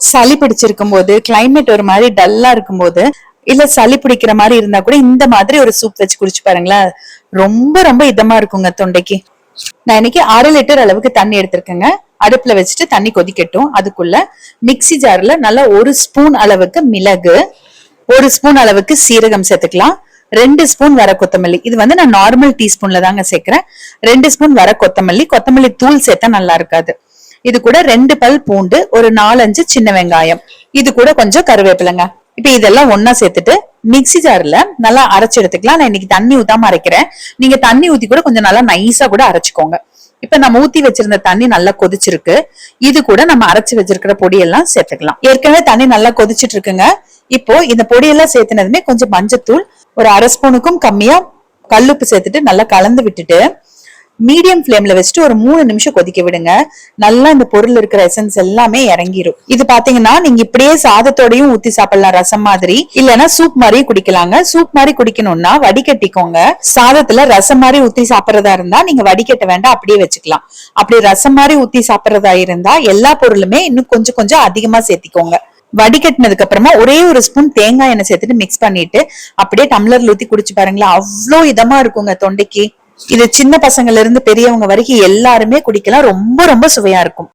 சளி பிடிச்சிருக்கும் போது, கிளைமேட் ஒரு மாதிரி டல்லா இருக்கும்போது, இல்ல சளி பிடிக்கிற மாதிரி இருந்தா கூட இந்த மாதிரி ஒரு சூப் வச்சு குடிச்சு பாருங்களேன். ரொம்ப ரொம்ப இதமா இருக்குங்க தொண்டைக்கு. நான் இன்னைக்கு 1/2 லிட்டர் அளவுக்கு தண்ணி எடுத்திருக்கேங்க. அடுப்புல வச்சுட்டு தண்ணி கொதிக்கட்டும். அதுக்குள்ள மிக்ஸி ஜார்ல நல்லா 1 ஸ்பூன் அளவுக்கு மிளகு, 1 ஸ்பூன் அளவுக்கு சீரகம் சேர்த்துக்கலாம். 2 ஸ்பூன் வர கொத்தமல்லி. இது வந்து நான் நார்மல் டீஸ்பூன்ல தாங்க சேர்க்கிறேன். 2 ஸ்பூன் வர கொத்தமல்லி, கொத்தமல்லி தூள் சேர்த்தா நல்லா இருக்காது. இது கூட 2 பல் பூண்டு, ஒரு 4-5 சின்ன வெங்காயம், இது கூட கொஞ்சம் கருவேப்பிலைங்க. இப்ப இதெல்லாம் ஒன்னா சேர்த்துட்டு மிக்ஸி ஜார்ல நல்லா அரைச்சு எடுத்துக்கலாம். நான் இன்னைக்கு தண்ணி ஊத்தாம அரைக்கிறேன். நீங்க தண்ணி ஊத்தி கூட கொஞ்சம் நல்லா நைஸா கூட அரைச்சுக்கோங்க. இப்ப நம்ம ஊத்தி வச்சிருந்த தண்ணி நல்லா கொதிச்சிருக்கு. இது கூட நம்ம அரைச்சு வச்சிருக்கிற பொடியெல்லாம் சேர்த்துக்கலாம். ஏற்கனவே தண்ணி நல்லா கொதிச்சிட்டு இருக்குங்க. இப்போ இந்த பொடியெல்லாம் சேர்த்துனதுமே கொஞ்சம் மஞ்சத்தூள், ஒரு 1/2 ஸ்பூனுக்கும் கம்மியா கல்லுப்பு சேர்த்துட்டு நல்லா கலந்து விட்டுட்டு மீடியம் ஃப்ளேம்ல வச்சுட்டு ஒரு 3 நிமிஷம் கொதிக்க விடுங்க. நல்லா இந்த பொருள் இருக்கிற எசன்ஸ் எல்லாமே இறங்கிரும். இது பாத்தீங்கன்னா நீங்க இப்படியே சாதத்தோடையும் ஊத்தி சாப்பிடலாம் ரசம் மாதிரி, இல்லைன்னா சூப் மாதிரி குடிக்கலாங்க. சூப் மாதிரி குடிக்கணும்னா வடிகட்டிக்கோங்க. சாதத்துல ரசம் மாதிரி ஊத்தி சாப்பிடறதா இருந்தா நீங்க வடிகட்ட வேண்டாம், அப்படியே வச்சுக்கலாம். அப்படி ரசம் மாதிரி ஊத்தி சாப்பிடறதா இருந்தா எல்லா பொருளுமே இன்னும் கொஞ்சம் கொஞ்சம் அதிகமா சேர்த்திக்கோங்க. வடிகட்டினதுக்கு அப்புறமா ஒரே ஒரு ஸ்பூன் தேங்காய் எண்ணெய் சேர்த்துட்டு மிக்ஸ் பண்ணிட்டு அப்படியே டம்ளர்ல ஊத்தி குடிச்சு பாருங்களேன். அவ்வளோ இதமா இருக்குங்க தொண்டைக்கு. இது சின்ன பசங்கள்ல இருந்து பெரியவங்க வரைக்கும் எல்லாருமே குடிக்கலாம். ரொம்ப ரொம்ப சுவையா இருக்கும்.